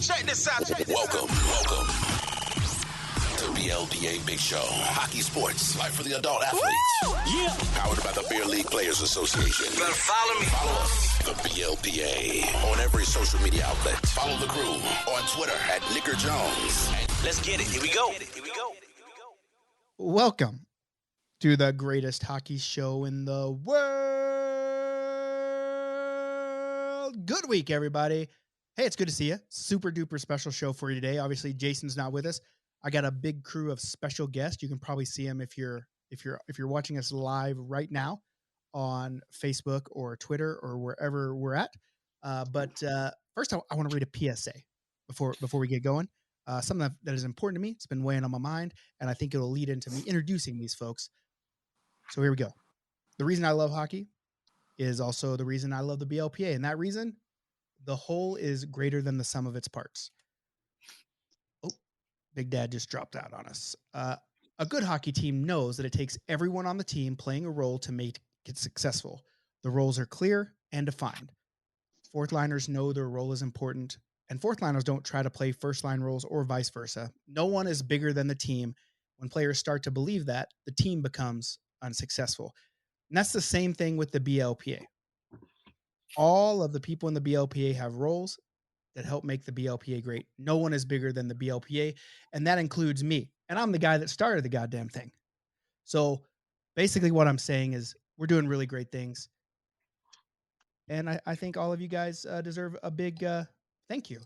Check this out. Welcome to BLPA Big Show. Hockey sports, life for the adult athlete. Yeah. Powered by the Beer League Players Association. Better follow me. Follow us, the BLPA, on every social media outlet. Follow the crew on Twitter at Nicker Jones. Let's get it. Here we go. Welcome to the greatest hockey show in the world. Good week, everybody. Hey, it's good to see you. Super duper special show for you today. Obviously, Jason's not with us. I got a big crew of special guests. You can probably see them if you're watching us live right now on Facebook or Twitter or wherever we're at. But first, I want to read a PSA before we get going. Something that is important to me. It's been weighing on my mind, and I think it'll lead into me introducing these folks. So here we go. The reason I love hockey is also the reason I love the BLPA, and that reason, the whole is greater than the sum of its parts. Oh, Big Dad just dropped out on us. A good hockey team knows that it takes everyone on the team playing a role to make it successful. The roles are clear and defined. Fourth liners know their role is important, and fourth liners don't try to play first line roles or vice versa. No one is bigger than the team. When players start to believe that, the team becomes unsuccessful. And that's the same thing with the BLPA. All of the people in the BLPA have roles that help make the BLPA great. No one is bigger than the BLPA, and that includes me. And I'm the guy that started the goddamn thing. So basically what I'm saying is we're doing really great things. And I think all of you guys deserve a big thank you.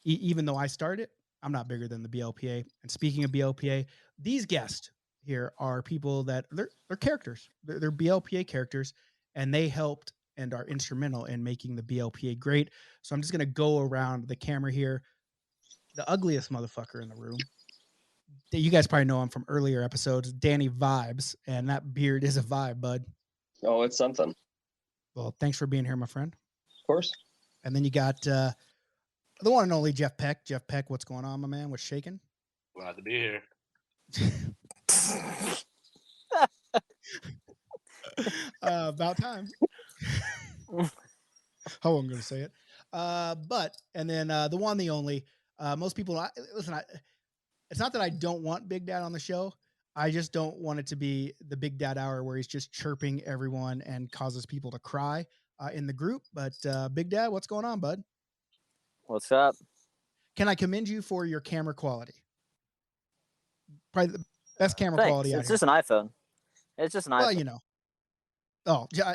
Even though I started, I'm not bigger than the BLPA. And speaking of BLPA, these guests here are people that they're characters. They're BLPA characters, and they helped and are instrumental in making the BLPA great. So I'm just going to go around the camera here. The ugliest motherfucker in the room. You guys probably know him from earlier episodes, Danny Vibes, and that beard is a vibe, bud. Oh, it's something. Well, thanks for being here, my friend. Of course. And then you got the one and only Jeff Peck. Jeff Peck, what's going on, my man? What's shaking? Glad to be here. About time. How I'm going to say it. And then the one, the only. Most people listen. It's not that I don't want Big Dad on the show. I just don't want it to be the Big Dad hour where he's just chirping everyone and causes people to cry in the group. But Big Dad, what's going on, bud? What's up? Can I commend you for your camera quality? Probably the best camera quality. It's just an iPhone. It's just an iPhone. Well, you know. Oh, yeah.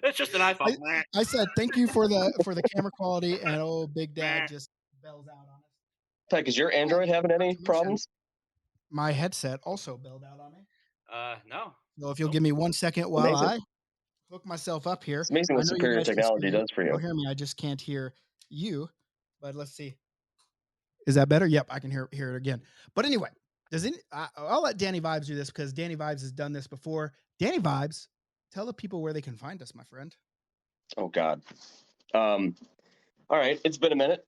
It's just an iPhone. I said thank you for the camera quality, and Big Dad just bells out on us. Peck, is your Android having any problems? My headset also belled out on me. No. So if you'll give me 1 second while I hook myself up here. It's amazing what superior technology does for you. Hear me? I just can't hear you. But let's see. Is that better? Yep, I can hear it again. But anyway, I'll let Danny Vibes do this because Danny Vibes has done this before. Danny Vibes, tell the people where they can find us, my friend. Oh God. All right, it's been a minute.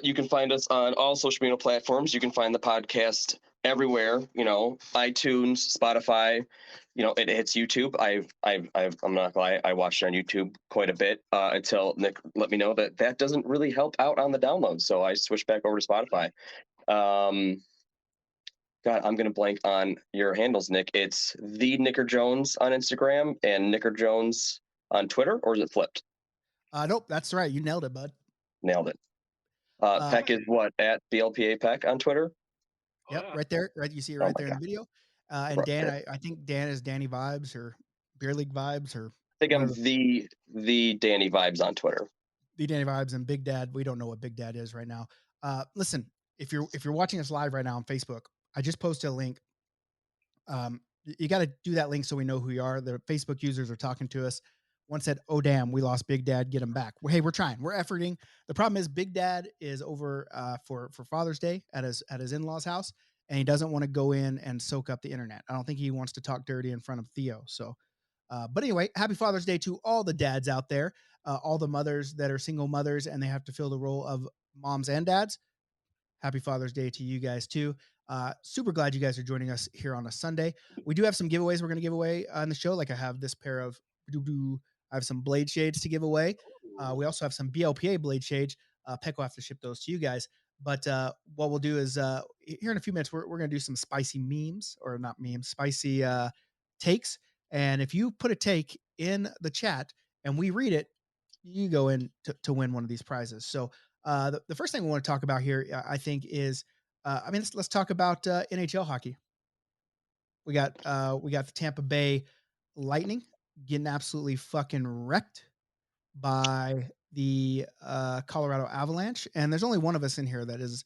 You can find us on all social media platforms. You can find the podcast everywhere. You know, iTunes, Spotify. You know, it hits YouTube. I'm not gonna lie, I watched it on YouTube quite a bit until Nick let me know that doesn't really help out on the download. So I switched back over to Spotify. God, I'm gonna blank on your handles, Nick. It's the Nicker Jones on Instagram and Nicker Jones on Twitter, or is it flipped? Nope, that's right. You nailed it, bud. Nailed it. Peck is what, at BLPA Peck on Twitter? Yep, right there. Right, you see it right there in the video. And Dan, I think Dan is Danny Vibes or Beer League Vibes or. I think I'm the Danny Vibes on Twitter. The Danny Vibes and Big Dad. We don't know what Big Dad is right now. Listen, if you're watching us live right now on Facebook, I just posted a link. You got to do that link so we know who you are. The Facebook users are talking to us. One said, "Oh damn, we lost Big Dad. Get him back." Hey, we're trying. We're efforting. The problem is Big Dad is over for Father's Day at his in-laws' house, and he doesn't want to go in and soak up the internet. I don't think he wants to talk dirty in front of Theo. So, but anyway, happy Father's Day to all the dads out there, all the mothers that are single mothers and they have to fill the role of moms and dads. Happy Father's Day to you guys too. Super glad you guys are joining us here on a Sunday. We do have some giveaways we're going to give away on the show. Like I have this pair of I have some blade shades to give away. We also have some BLPA blade shades. Peck will have to ship those to you guys. But what we'll do is here in a few minutes, we're going to do some spicy memes, or not memes, spicy takes. And if you put a take in the chat and we read it, you go in to win one of these prizes. So the first thing we want to talk about here, I think, is let's talk about NHL hockey. We got the Tampa Bay Lightning getting absolutely fucking wrecked by the Colorado Avalanche, and there's only one of us in here that is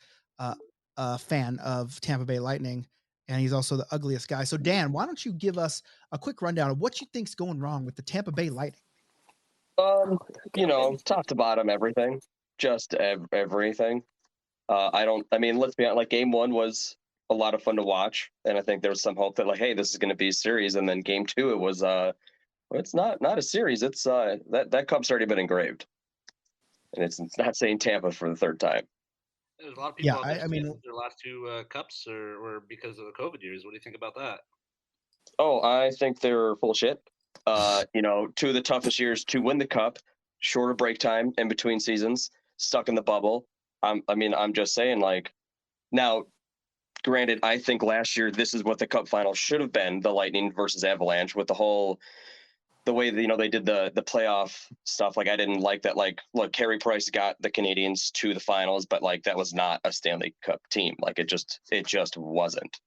a fan of Tampa Bay Lightning, and he's also the ugliest guy. So Dan, why don't you give us a quick rundown of what you think's going wrong with the Tampa Bay Lightning? Top to bottom, everything, just everything. Let's be honest, like game 1 was a lot of fun to watch, and I think there was some hope that, like, hey, this is going to be a series, and then game 2, it was it's not a series. It's that cup's already been engraved, and it's not saying Tampa for the third time. There's a lot of people out there saying their last 2 cups were because of the COVID years. What do you think about that? Oh, I think they're full of shit. 2 of the toughest years to win the cup, shorter break time in between seasons, stuck in the bubble. I'm just saying, like, now, granted, I think last year this is what the cup final should have been, the Lightning versus Avalanche, with the way that, they did the playoff stuff. Like, I didn't like that. Like, look, Carey Price got the Canadiens to the finals, but, like, that was not a Stanley Cup team. Like, it just wasn't.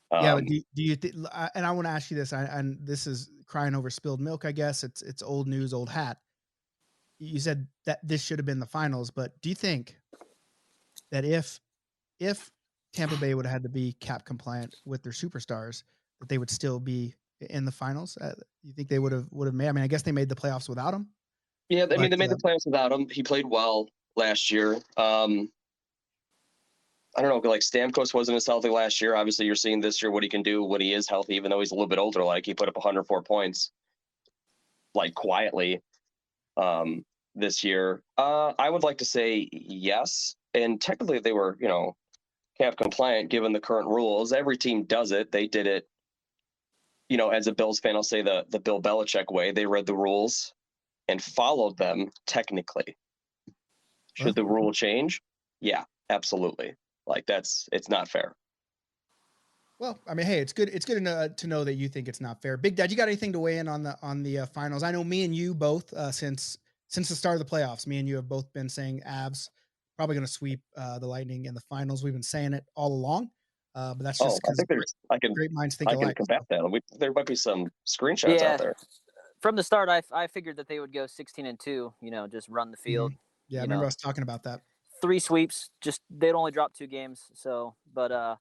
But do you think? And I want to ask you this, and this is crying over spilled milk, I guess. It's old news, old hat. You said that this should have been the finals, but do you think that if Tampa Bay would have had to be cap compliant with their superstars, that they would still be in the finals? You think they would have made? I mean, I guess they made the playoffs without him. Yeah, they made the playoffs without him. He played well last year. I don't know, like, Stamkos wasn't as healthy last year. Obviously, you're seeing this year what he can do when he is healthy, even though he's a little bit older. Like, he put up 104 points, like, quietly this year. I would like to say yes. And technically, they were, cap compliant given the current rules. Every team does it. They did it, as a Bills fan, I'll say the Bill Belichick way. They read the rules and followed them technically. Should the rule change? Yeah, absolutely. Like, it's not fair. Well, I mean, hey, it's good to know that you think it's not fair. Big Dad, you got anything to weigh in on the finals? I know me and you both, since the start of the playoffs, me and you have both been saying Avs probably going to sweep the Lightning in the finals. We've been saying it all along, but that's just because great minds think alike. I can combat that. There might be some screenshots out there. From the start, I figured that they would go 16-2. Just run the field. Yeah, I remember us talking about that. 3 sweeps. Just they'd only drop 2 games. So, but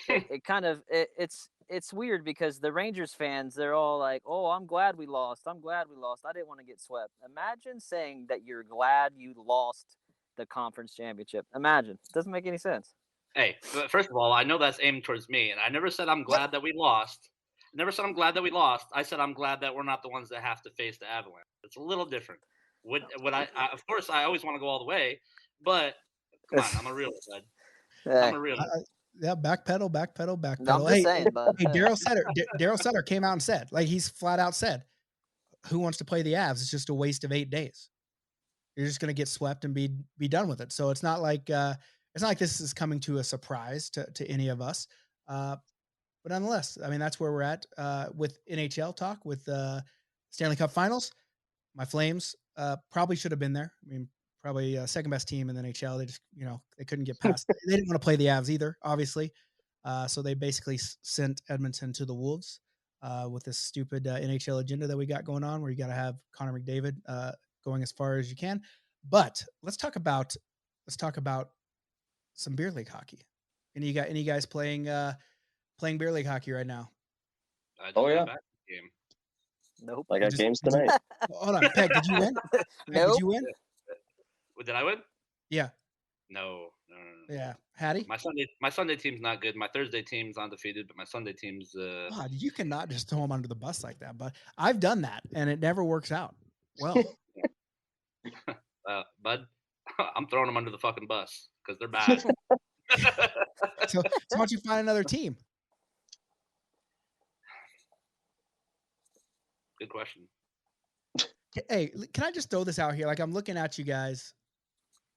it's weird because the Rangers fans, they're all like, "Oh, I'm glad we lost. I didn't want to get swept." Imagine saying that you're glad you lost the conference championship. Imagine. It doesn't make any sense. Hey, first of all, I know that's aimed towards me, and I never said I'm glad that we lost. I said I'm glad that we're not the ones that have to face the Avalanche. It's a little different. Would I of course, I always want to go all the way, but come on, I'm a realist, bud. I'm a realist. Yeah, backpedal. I'm just saying, bud. Hey, Daryl Sutter came out and said, like, he's flat out said, who wants to play the Avs? It's just a waste of 8 days. You're just going to get swept and be done with it. So it's not like this is coming to a surprise to any of us. But nonetheless, I mean, that's where we're at with NHL talk, with Stanley Cup Finals. My Flames probably should have been there. I mean, probably second best team in the NHL. They just, they couldn't get past. They didn't want to play the Avs either, obviously. So they basically sent Edmonton to the Wolves with this stupid NHL agenda that we got going on, where you got to have Connor McDavid going as far as you can. But let's talk about some beer league hockey. Any guys playing beer league hockey right now? Oh yeah. Game. Nope. I got games tonight. Hold on, Peck, did you win? Nope. Did you win? Did I win? Yeah. No. Yeah, Hattie. My Sunday team's not good. My Thursday team's undefeated, but my Sunday team's. God, you cannot just throw them under the bus like that. But I've done that, and it never works out well. Bud, I'm throwing them under the fucking bus because they're bad. So why don't you find another team? Good question. Hey, can I just throw this out here? Like I'm looking at you guys,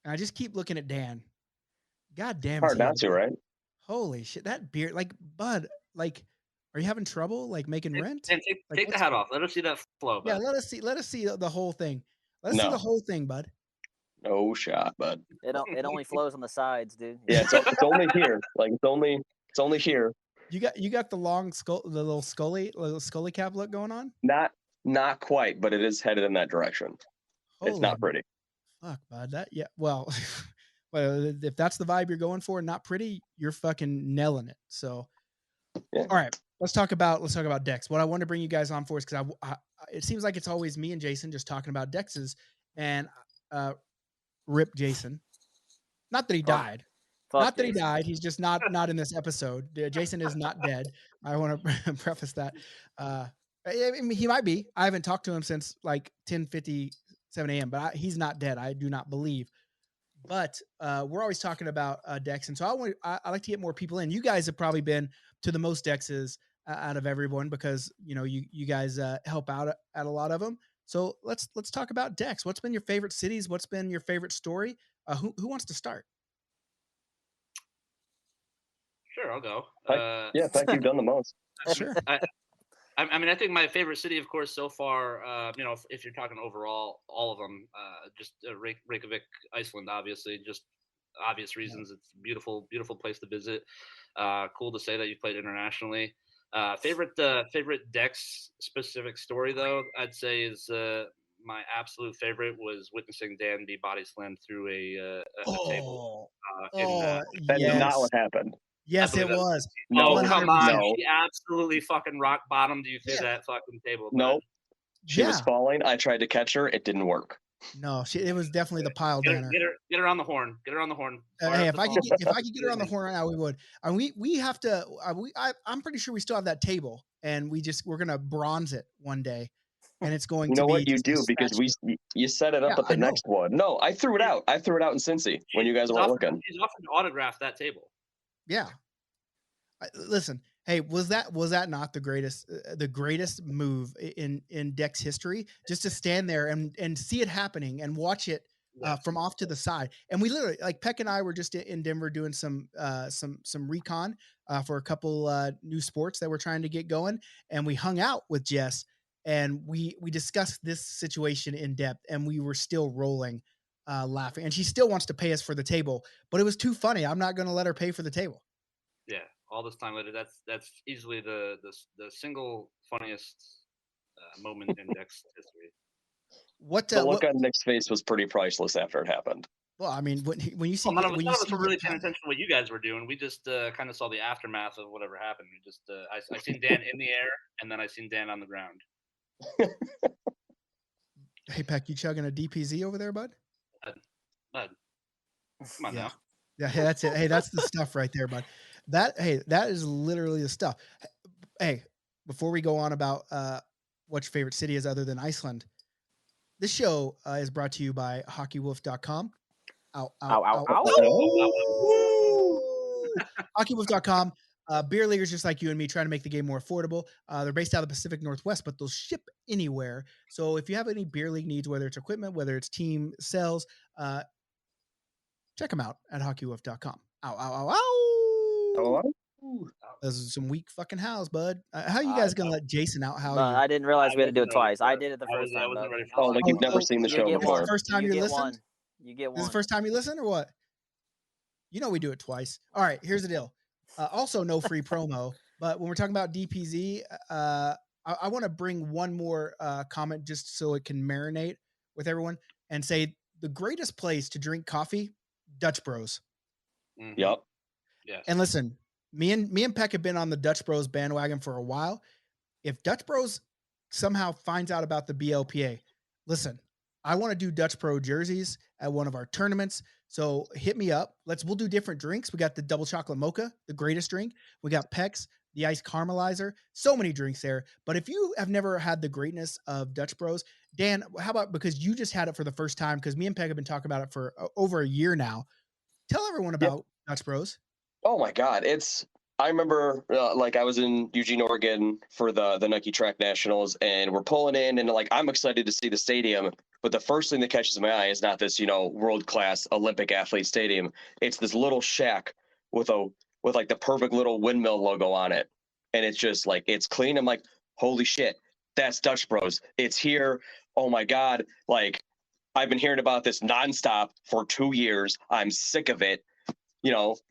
and I just keep looking at Dan. God damn, is Hard he not to, ugly. right? Holy shit, that beard, like Bud, like, are you having trouble like making rent? And Like, take the hat off. Let us see that flow, yeah, bud. let us see the whole thing. Let's see No. the whole thing, Bud. No shot, bud. It only flows on the sides, dude. Yeah, it's only here. Like it's only here. You got the long skull, the little scully cap look going on. Not quite, but it is headed in that direction. It's Holy not pretty. fuck, Bud. That yeah. Well, well, if that's the vibe you're going for, not pretty, you're fucking nailing it. So, Yeah. all right, let's talk about decks. What I want to bring you guys on for is because it seems like it's always me and Jason just talking about dexes, and rip Jason. Not that he died. Fuck Not that he Jason. died. He's just not in this episode. Jason is not dead. I want to preface that. I mean, he might be. I haven't talked to him since like 10:57 a.m. But he's not dead. I do not believe. But we're always talking about decks, and so I like to get more people in. You guys have probably been to the most dexes out of everyone because you guys help out at a lot of them. So let's talk about decks. What's been your favorite cities? What's been your favorite story? Who wants to start? Sure, I'll go. Yeah, Peck, you've done the most. Sure. I mean, I think my favorite city, of course, so far, if you're talking overall, all of them, just Reykjavik, Iceland, obviously, just obvious reasons. It's a beautiful, beautiful place to visit. Cool to say that you played internationally. Favorite Dex specific story, though, I'd say is my absolute favorite was witnessing Dan be body slammed through a table. That is not Yes. what happened. Yes, it was. No, Oh, come on. no. He absolutely fucking rock bottomed you through Yeah. that fucking table. No. She was Yeah. falling. I tried to catch her. It didn't work. No, it was definitely the pile danner. Get her on the horn. Get her on the horn. Hey, if I could get her on the horn right now, we would. And we have to. I'm pretty sure we still have that table, and we're gonna bronze it one day, and it's going You to know be. what you do because you set it up at the next one. No, I threw it out. I threw it out in Cincy when you guys weren't looking. He's offered to autograph that table. Yeah. Listen, hey, was that not the greatest move in Dex history? Just to stand there and see it happening and watch it from off to the side. And we literally, like Peck and I were just in Denver doing some recon for a couple new sports that we're trying to get going, and we hung out with Jess and we discussed this situation in depth, and we were still rolling, laughing. And she still wants to pay us for the table, but it was too funny. I'm not going to let her pay for the table. Yeah, all this time later, that's easily the single funniest moment in Dex history. The look on Nick's face was pretty priceless after it happened. Well, I mean, when you see, none of us were really paying attention to what you guys were doing. We just kind of saw the aftermath of whatever happened. We just I seen Dan in the air, and then I seen Dan on the ground. Hey, Peck, you chugging a DPZ over there, bud? Bud. Come on now. Yeah, hey, that's it. Hey, that's the stuff right there, bud. That is literally the stuff. Hey, before we go on about what your favorite city is other than Iceland, this show is brought to you by hockeywolf.com. Ow, ow, ow, ow. Hockeywolf.com. Beer leaguers just like you and me trying to make the game more affordable. They're based out of the Pacific Northwest, but they'll ship anywhere. So if you have any beer league needs, whether it's equipment, whether it's team sales, check them out at hockeywolf.com. Ow, ow, ow, ow. Those are some weak fucking howls, bud. How are you guys going to let Jason out howl you? I didn't realize we had to do it twice. I did it the first time. Like you've never seen the show before. Is the first time you listened? You get one. Is the first time you listen or what? You know we do it twice. All right, here's the deal. Also, no free promo. But when we're talking about DPZ, I want to bring one more comment just so it can marinate with everyone and say the greatest place to drink coffee, Dutch Bros. Mm-hmm. Yep. Yes. And listen, me and Peck have been on the Dutch Bros bandwagon for a while. If Dutch Bros somehow finds out about the BLPA, listen, I want to do Dutch Pro jerseys at one of our tournaments. So hit me up. We'll do different drinks. We got the double chocolate mocha, the greatest drink. We got Peck's, the iced caramelizer. So many drinks there. But if you have never had the greatness of Dutch Bros, Dan, how about, because you just had it for the first time, because me and Peck have been talking about it for over a year now. Tell everyone about Dutch Bros. Oh my God. I remember like I was in Eugene, Oregon for the Nike Track Nationals, and we're pulling in, and like I'm excited to see the stadium. But the first thing that catches my eye is not this, world-class Olympic athlete stadium. It's this little shack with like the perfect little windmill logo on it. And it's just like, it's clean. I'm like, holy shit, that's Dutch Bros. It's here. Oh my God. Like, I've been hearing about this nonstop for 2 years. I'm sick of it.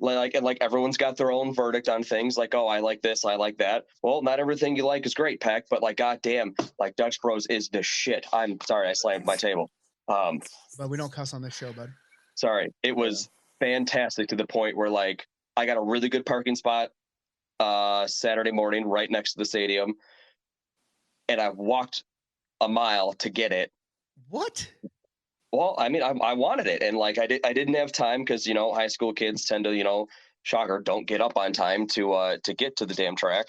Like everyone's got their own verdict on things. Like, oh, I like this, I like that. Well, not everything you like is great, Peck. But like, goddamn, like Dutch Bros is the shit. I'm sorry, I slammed my table. But we don't cuss on this show, bud. Sorry, it was fantastic to the point where like I got a really good parking spot Saturday morning right next to the stadium, and I walked a mile to get it. What? Well, I mean, I wanted it, and like I didn't have time because high school kids tend to shocker, don't get up on time to get to the damn track.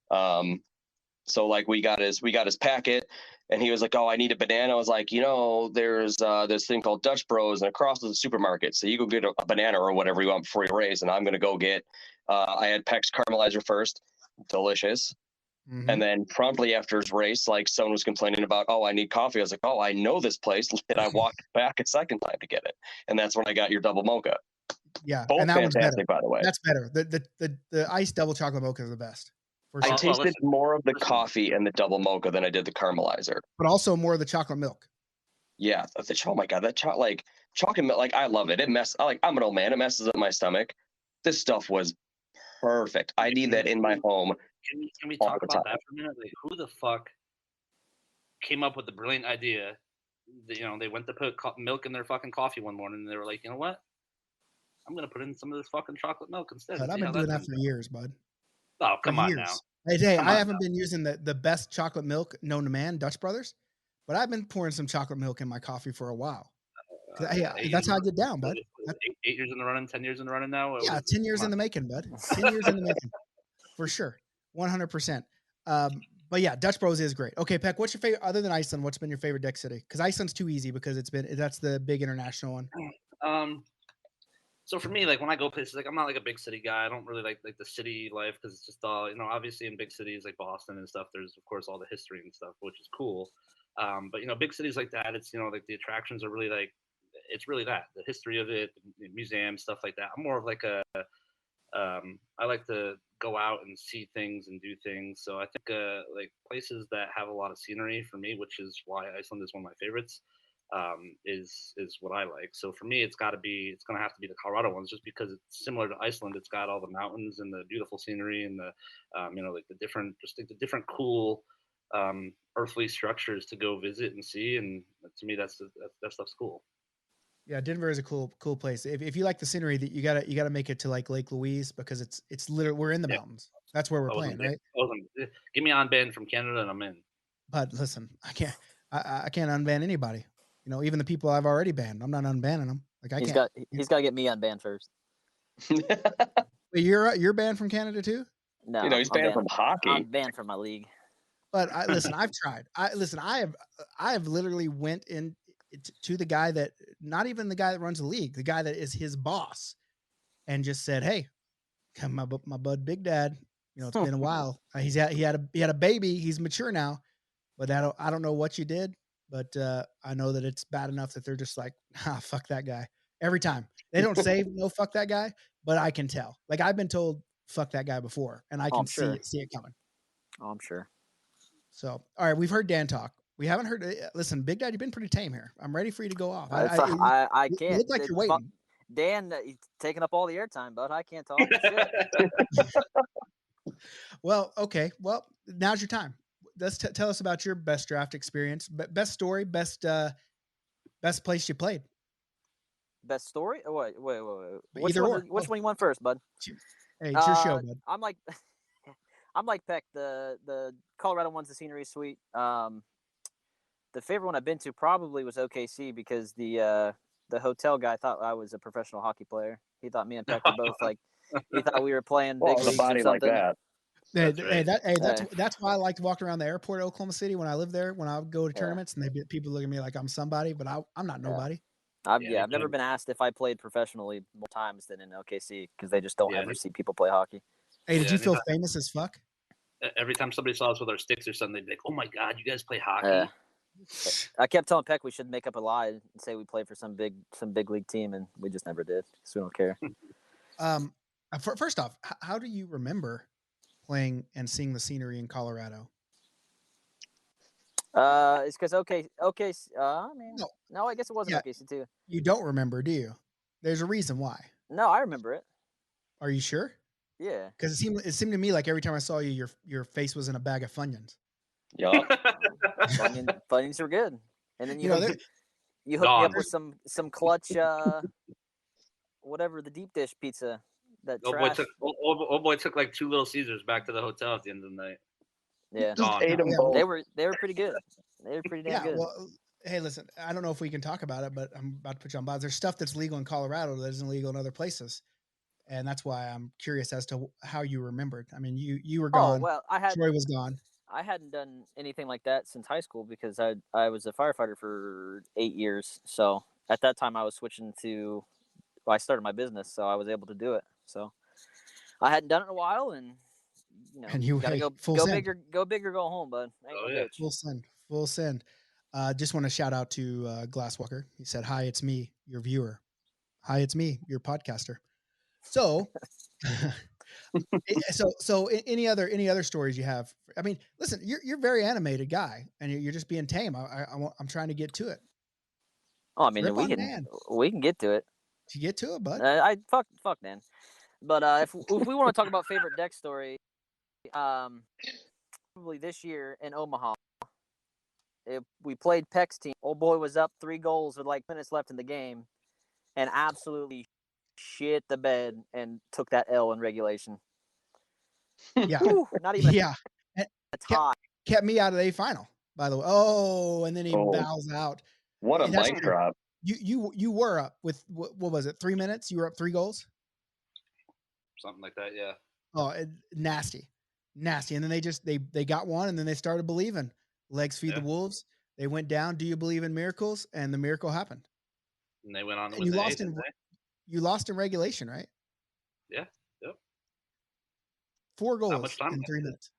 So like we got his packet, and he was like, oh, I need a banana. I was like, there's this thing called Dutch Bros, and across the supermarket, so you go get a banana or whatever you want before you race, and I'm gonna go get. I had Peck's caramelizer first, delicious. Mm-hmm. And then promptly after his race, like someone was complaining about, oh, I need coffee. I was like, oh, I know this place. And I walked back a second time to get it. And that's when I got your double mocha. Yeah. Both and that one's fantastic, better. by the way. That's better. The iced double chocolate mocha is the best. For sure. I tasted more of the coffee and the double mocha than I did the caramelizer. But also more of the chocolate milk. Yeah. Oh my God. That chocolate milk, like I love it. I'm an old man. It messes up my stomach. This stuff was perfect. I need that in my home. Can we talk about that for a minute? Like, who the fuck came up with the brilliant idea? They went to put milk in their fucking coffee one morning, and they were like, you know what? I'm gonna put in some of this fucking chocolate milk instead. But I've been doing that for years, bud. Oh, come on now. Hey, I haven't been using the best chocolate milk known to man, Dutch Brothers, but I've been pouring some chocolate milk in my coffee for a while. That's how I get down, bud. 8 years in the running, 10 years in the running now. Yeah, 10 years in the making, bud. 10 years in the making, for sure, 100%. But yeah, Dutch Bros is great. Okay, Peck, what's your favorite other than Iceland? What's been your favorite deck city? Because Iceland's too easy because that's the big international one. So for me, like when I go places, like I'm not like a big city guy. I don't really like the city life because it's just all obviously in big cities like Boston and stuff. There's of course all the history and stuff, which is cool. But big cities like that, it's like the attractions are really like it's really the history of it, the museums, stuff like that. I'm more of like I like to go out and see things and do things. So I think like places that have a lot of scenery for me, which is why Iceland is one of my favorites, is what I like. So for me, it's gonna have to be the Colorado ones, just because it's similar to Iceland. It's got all the mountains and the beautiful scenery and the like the different cool earthly structures to go visit and see. And to me, that stuff's cool. Yeah, Denver is a cool place. If you like the scenery, that you gotta make it to like Lake Louise, because it's literally we're in the mountains. That's where we're playing, right? Give me unbanned from Canada and I'm in. But listen, I can't unban anybody. Even the people I've already banned, I'm not unbanning them. Like He's got to get me unbanned first. Wait, you're banned from Canada too? No, he's banned from hockey. I'm banned from my league. But listen, I've tried. I have literally went in to the guy that, not even the guy that runs the league, the guy that is his boss, and just said, "Hey, come my bud, Big Dad. It's been a while. He had a baby. He's mature now, but I don't know what you did, but I know that it's bad enough that they're just like, fuck that guy every time. They don't say no, fuck that guy, but I can tell. Like I've been told fuck that guy before, and I can see it coming. Oh, I'm sure. So, all right, we've heard Dan talk. We haven't heard. Listen, Big Dad, you've been pretty tame here. I'm ready for you to go off. I can't. You look like you're waiting. Dan, he's taking up all the airtime, bud. I can't talk. Well, okay. Well, now's your time. Let's tell us about your best draft experience, best story, best place you played. Best story? Oh, wait. Either or. Which one you want first, bud? Hey, it's your show, bud. I'm like Peck. The Colorado one's the scenery is sweet. The favorite one I've been to probably was OKC, because the hotel guy thought I was a professional hockey player. He thought me and Peck were both he thought we were playing big leagues or something. Like that. That's why I like to walk around the airport at Oklahoma City when I lived there. When I would go to tournaments, and people look at me like I'm somebody, but I'm not nobody. I've never been asked if I played professionally more times than in OKC, because they just don't ever see people play hockey. Hey, did Yeah, you feel anytime- famous as fuck? Every time somebody saw us with our sticks or something, they'd be like, "Oh my god, you guys play hockey?" I kept telling Peck we should make up a lie and say we played for some big league team, and we just never did because we don't care. First off, how do you remember playing and seeing the scenery in Colorado? It's because okay. I mean, No. no, I guess it wasn't Yeah. OKC too. You don't remember, do you? There's a reason why. No, I remember it. Are you sure? Yeah. Because it seemed to me like every time I saw you, your face was in a bag of Funyuns. Yeah. Funyuns were good, and then You know, you hooked me up Gone. with some clutch whatever the deep dish pizza that trash. Old boy took like 2 Little Caesars back to the hotel at the end of the night. Yeah, Just Gone. ate them Yeah. both. they were pretty good. They were pretty damn yeah. good. Well, hey, listen, I don't know if we can talk about it, but I'm about to put you on blast. There's stuff that's legal in Colorado that isn't legal in other places, and that's why I'm curious as to how you remembered. I mean, you were gone. Oh well, Troy was gone. I hadn't done anything like that since high school because I was a firefighter for 8 years. So at that time I was switching to. Well, I started my business, so I was able to do it. So I hadn't done it in a while, and And you gotta hey, go full go send. big or go home, bud. I ain't Oh, no yeah. bitch. Full send. Just want to shout out to Glasswalker. He said, "Hi, it's me, your viewer. Hi, it's me, your podcaster." So, any other stories you have? I mean, listen, you're a very animated guy, and you're just being tame. I'm trying to get to it. Oh, I mean, Rip we on can Dan. get to it. To get to it, bud. I fuck Dan. But if we want to talk about favorite deck story, probably this year in Omaha, we played Peck's team. Old boy was up 3 goals with like minutes left in the game, and absolutely shit the bed and took that L in regulation. Yeah, Whew, not even yeah. a tie. Kept me out of the final, by the way. Oh, and then he Oh. bows out. What a That's mic drop. You were up with what was it? 3 minutes. You were up 3 goals. Something like that, yeah. Oh, nasty. And then they got one, and then they started believing. Legs feed the wolves. They went down. Do you believe in miracles? And the miracle happened. And they went on to And win you the lost eighth, didn't they? you lost in regulation, right? Yeah. Yep. 4 goals much time in left. 3 minutes.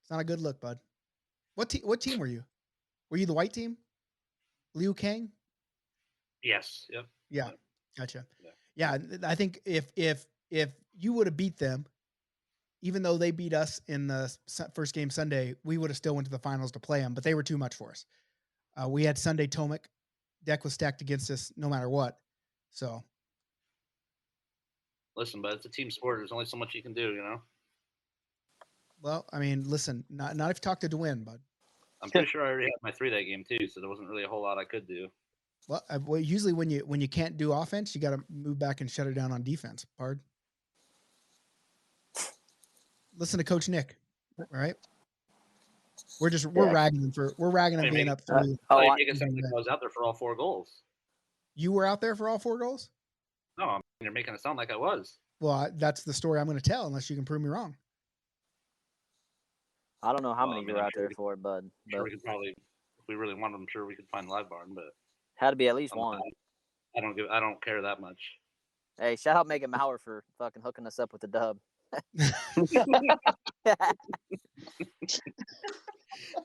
It's not a good look, bud. What team were you? Were you the white team? Liu Kang? Yes. Yep. Yeah. Yep. Gotcha. Yeah. Yeah, I think if you would have beat them, even though they beat us in the first game Sunday, we would have still went to the finals to play them, but they were too much for us. We had Sunday Tomic. Deck was stacked against us no matter what. So. Listen, but it's a team sport. There's only so much you can do, Well, I mean, listen, not if you talk to Dwayne, bud. I'm pretty sure I already had my 3-day game too, so there wasn't really a whole lot I could do. Well, usually when you can't do offense, you got to move back and shut it down on defense. Pard. Listen to Coach Nick. All right. We're ragging him being up 3. I make it sound like I was out there for all 4 goals. You were out there for all 4 goals? No, you're making it sound like I was. Well, that's the story I'm going to tell, unless you can prove me wrong. I don't know how many you're out there for, bud. I'm sure we could probably, if we really wanted, I'm sure we could find live barn, but had to be at least one. I don't care that much. Hey, shout out Megan Maurer for fucking hooking us up with the dub.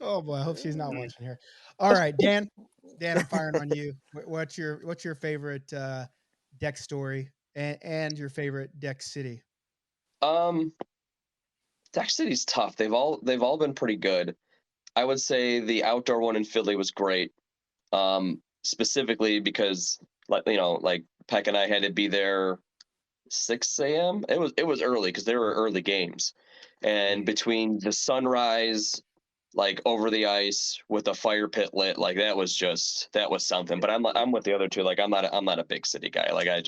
Oh boy, I hope she's not watching here. All right, Dan, I'm firing on you. What's your favorite deck story and your favorite deck city? Deck City's tough. They've all been pretty good. I would say the outdoor one in Philly was great. Specifically because like Peck and I had to be there 6 a.m. It was early because there were early games, and between the sunrise, like over the ice with a fire pit lit, like that was something. But I'm with the other two. Like I'm not a big city guy. Like I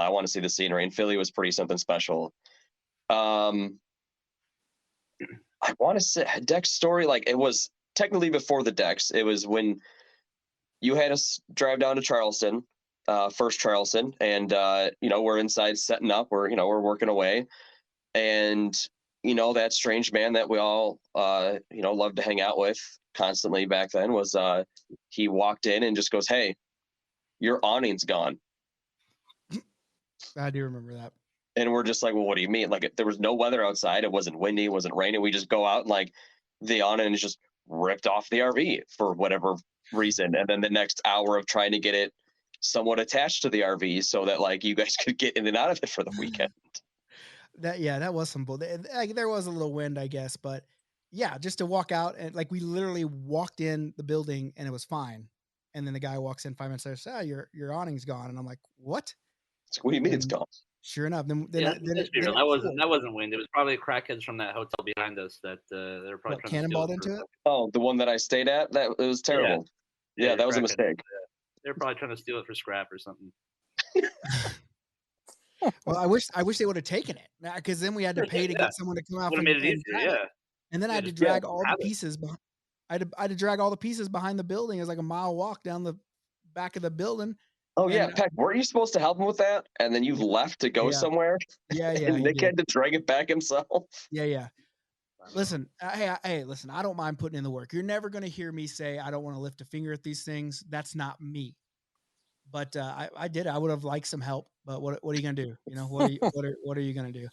want to see the scenery. And Philly was pretty something special. I want to say deck story. Like it was technically before the decks. It was when you had us drive down to Charleston. First Charleston, and we're inside setting up. We're working away, and that strange man that we all loved to hang out with constantly back then was he walked in and just goes, "Hey, your awning's gone." I do remember that. And we're just like, well, what do you mean? Like, there was no weather outside. It wasn't windy. It wasn't raining. We just go out and like the awning is just ripped off the RV for whatever reason. And then the next hour of trying to get it somewhat attached to the RV so that like you guys could get in and out of it for the weekend. That was some bull. Like, there was a little wind, I guess, but yeah, just to walk out and like we literally walked in the building and it was fine. And then the guy walks in 5 minutes later, says, your awning's gone. And I'm like, what? So what do you mean it's And gone? Sure enough, then Yeah, then let's be real. That wasn't wind. It was probably crackheads from that hotel behind us that they're probably trying to steal cannonballed it into it. Oh, the one that I stayed at? That it was terrible. Yeah, that was a mistake. They're probably trying to steal it for scrap or something. Well, I wish they would have taken it, because then we had to pay to get someone to come out Would have made it easier, grab it. And then I had to drag all the pieces behind. I had to drag all the pieces behind the building. It was like a mile walk down the back of the building. Oh yeah, Peck, weren't you supposed to help him with that? And then you left to go somewhere? Yeah, and Nick had to drag it back himself. Yeah. Listen, hey, listen, I don't mind putting in the work. You're never going to hear me say I don't want to lift a finger at these things. That's not me. But I did. I would have liked some help. But what are you going to do? You know, what are you going to do?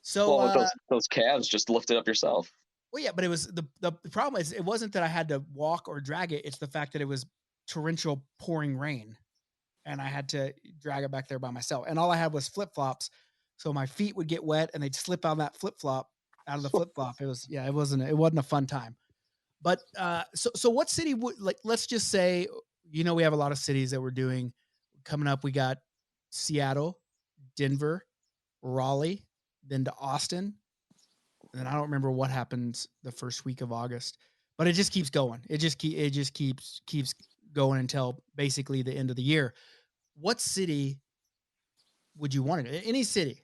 So with those calves, just lift it up yourself. Well, yeah, but it was the problem is it wasn't that I had to walk or drag it. It's the fact that it was torrential pouring rain, and I had to drag it back there by myself. And all I had was flip flops, so my feet would get wet and they'd slip out of that flip flop out of the flip flop. It wasn't a fun time. But so what city would, like, let's just say, we have a lot of cities that we're doing coming up. We got Seattle, Denver, Raleigh, then to Austin. And then I don't remember what happens the first week of August, but it just keeps going. It just keeps going until basically the end of the year. What city would you want to do? Any city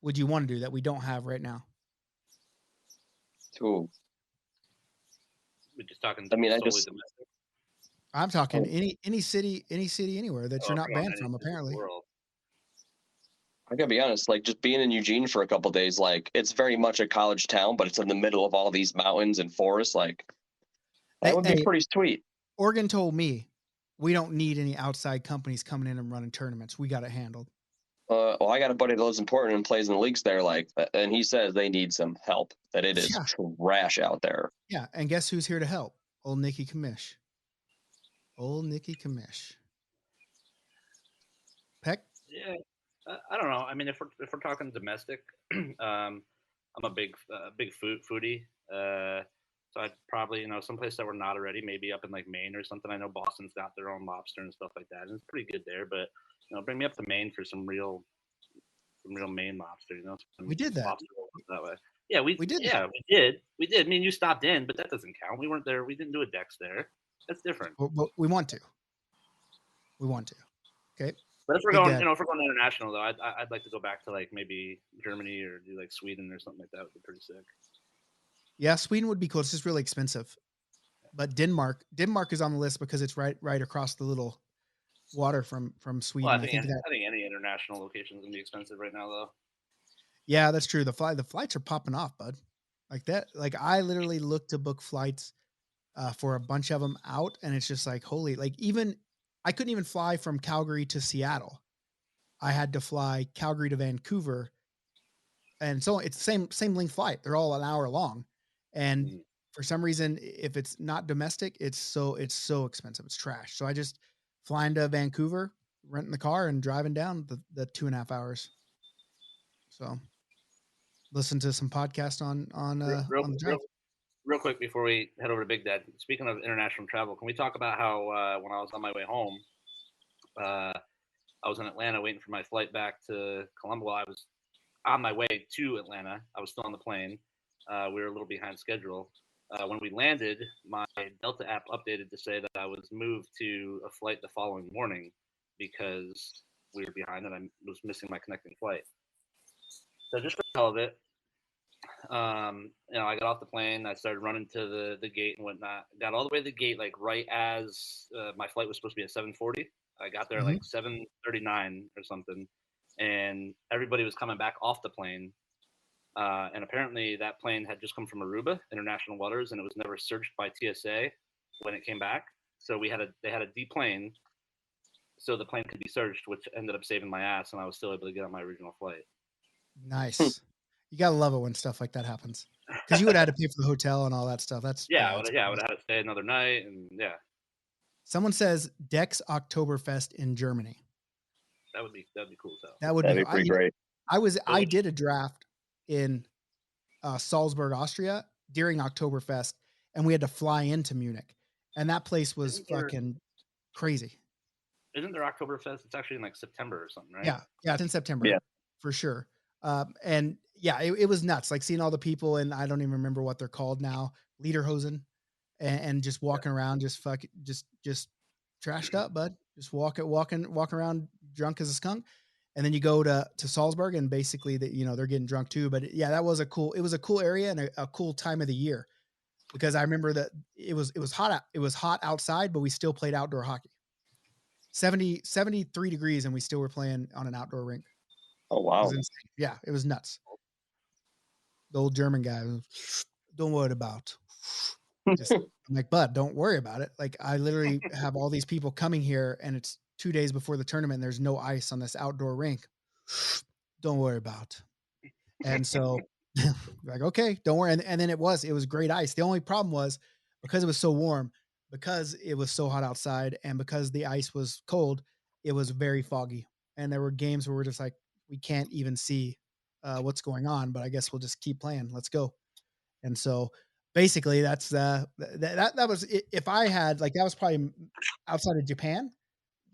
would you want to do that we don't have right now? Ooh. We're just talking. Domestic. I'm talking any city anywhere that you're not banned from. Apparently. I gotta be honest, like just being in Eugene for a couple of days, like it's very much a college town, but it's in the middle of all these mountains and forests. Like that would be pretty sweet. Oregon told me we don't need any outside companies coming in and running tournaments. We got it handled. Well, I got a buddy that lives in Portland and plays in the leagues there, and he says they need some help. That it is trash out there. Yeah, and guess who's here to help? Old Nikki Kamish. Peck. Yeah. I don't know. I mean, if we're talking domestic, I'm a big foodie. So I'd probably someplace that we're not already, maybe up in like Maine or something. I know Boston's got their own lobster and stuff like that, and it's pretty good there. But bring me up to Maine for some real Maine lobster. We did that way. Yeah, we did. Yeah, we did. I mean, you stopped in, but that doesn't count. We weren't there. We didn't do a Dex there. That's different. But we want to. Okay. But if we're going, if we're going international though, I'd like to go back to like maybe Germany or do like Sweden or something like that. Would be pretty sick. Yeah, Sweden would be cool. It's just really expensive. But Denmark is on the list because it's right across the little water from Sweden. Well, I think any international location is gonna be expensive right now though. Yeah, that's true. The flights are popping off, bud. Like that. Like I literally looked to book flights for a bunch of them out, and it's just like holy. Like even I couldn't even fly from Calgary to Seattle. I had to fly Calgary to Vancouver, and so it's the same length flight. They're all an hour long, and for some reason, if it's not domestic, it's so expensive. It's trash. So I just flying to Vancouver, renting the car, and driving down the 2.5 hours. So listen to some podcast on the drive. Real quick before we head over to Big Dad, speaking of international travel, can we talk about how when I was on my way home, I was in Atlanta waiting for my flight back to Columbus. Well, I was on my way to Atlanta. I was still on the plane. We were a little behind schedule. When we landed, my Delta app updated to say that I was moved to a flight the following morning because we were behind and I was missing my connecting flight. So just for the hell of it, I got off the plane. I started running to the gate and whatnot. Got all the way to the gate, like right as my flight was supposed to be at 7:40. I got there like 7:39 or something, and everybody was coming back off the plane. And apparently that plane had just come from Aruba, international waters, and it was never searched by TSA when it came back. So they had to deplane so the plane could be searched, which ended up saving my ass, and I was still able to get on my original flight. Nice. You gotta love it when stuff like that happens. Because you would have had to pay for the hotel and all that stuff. That's Yeah, that's I would have had to stay another night, and yeah, Someone says Dex Oktoberfest in Germany. that'd be cool as hell. That would That'd be be pretty great. I did a draft in Salzburg, Austria during Oktoberfest, and we had to fly into Munich, and that place was Isn't there- fucking crazy. Isn't there Oktoberfest? It's actually in like September or something, right? Yeah, it's in September. Yeah. For sure. And yeah, it was nuts. Like seeing all the people, and I don't even remember what they're called now, Lederhosen, and just walking around, just trashed up, bud. Just walking around drunk as a skunk. And then you go to Salzburg, and basically they're getting drunk too. But yeah, it was a cool area and a cool time of the year, because I remember that it was hot. It was hot outside, but we still played outdoor hockey. 73 degrees, and we still were playing on an outdoor rink. Oh, It wow. was insane. Yeah, it was nuts. The old German guy, don't worry about. Just, I'm like, bud, don't worry about it. Like, I literally have all these people coming here, and it's 2 days before the tournament, and there's no ice on this outdoor rink. Don't worry about. And so, like, okay, don't worry. And then it was great ice. The only problem was, because it was so warm, because it was so hot outside, and because the ice was cold, it was very foggy. And there were games where we're just like, we can't even see what's going on, but I guess we'll just keep playing. Let's go. And so basically that's that was, if I had, like, that was probably outside of Japan.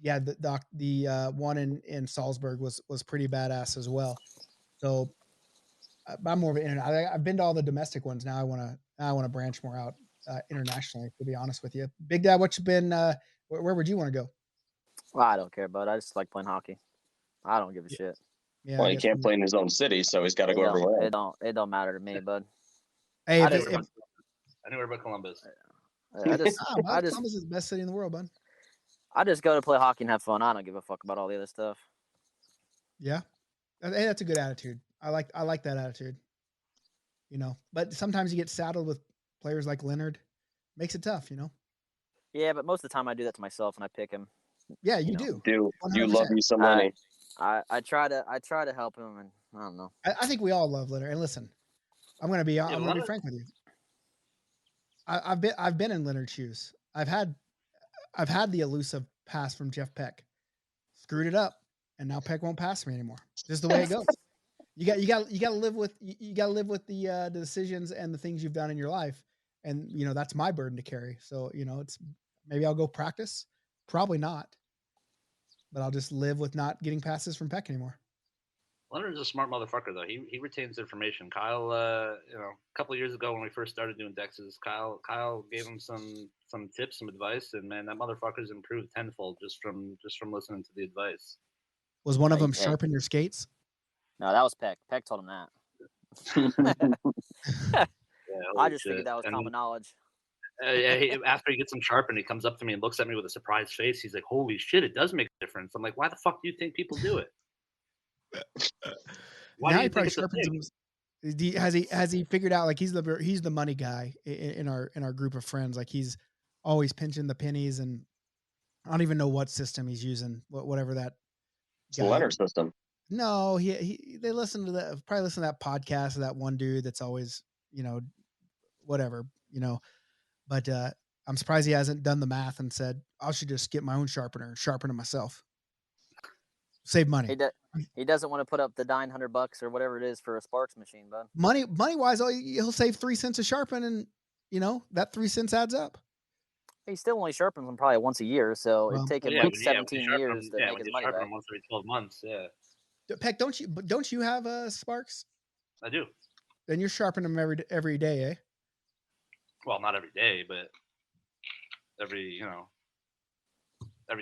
Yeah. The one in Salzburg was pretty badass as well. So I'm more of an internet. I've been to all the domestic ones. Now I want to branch more out internationally, to be honest with you. Big Dad, what you been, where would you want to go? Well, I don't care, bud. I just like playing hockey. I don't give a shit. Yeah. Well, he can't play in his own city, so he's got to go everywhere. It don't matter to me, bud. Hey, I knew about Columbus. Columbus is the best city in the world, bud. I just go to play hockey and have fun. I don't give a fuck about all the other stuff. Yeah. Hey, that's a good attitude. I like that attitude. But sometimes you get saddled with players like Leonard. Makes it tough, Yeah, but most of the time I do that to myself, and I pick him. Yeah, you do. You 100%. love you some money. I try to help him, and I don't know. I think we all love Leonard. And listen, I'm gonna be frank with you. I've been in Leonard's shoes. I've had the elusive pass from Jeff Peck. Screwed it up, and now Peck won't pass me anymore. Just the way it goes. You got to live with the decisions and the things you've done in your life, and that's my burden to carry. So it's, maybe I'll go practice, probably not, but I'll just live with not getting passes from Peck anymore. Leonard's a smart motherfucker, though. He retains information. Kyle, a couple of years ago when we first started doing dexes, Kyle gave him some tips, some advice, and man, that motherfucker's improved tenfold just from listening to the advice. Was one of them sharpen your skates? No, that was Peck. Peck told him that. I just figured that was common knowledge. After he gets them sharpened, he comes up to me and looks at me with a surprised face. He's like, "Holy shit, it does make a difference." I'm like, "Why the fuck do you think people do it?" Why now do you he probably think sharpens them. Has he figured out, like, he's the money guy in our group of friends? Like, he's always pinching the pennies, and I don't even know what system he's using. Whatever that. It's the Leonard system. No, they probably listen to that podcast of that one dude that's always, whatever, but I'm surprised he hasn't done the math and said, I should just get my own sharpener and sharpen it myself. Save money. He doesn't want to put up the $900 or whatever it is for a Sparks machine, bud. Money wise, he'll save 3 cents a sharpen, and that 3 cents adds up. He still only sharpens them probably once a year, so it'd take him 17 years to make his money back. Once every 12 months, yeah. Peck, don't you have Sparks? I do. Then you're sharpening them every day, eh? Well, not every day, but every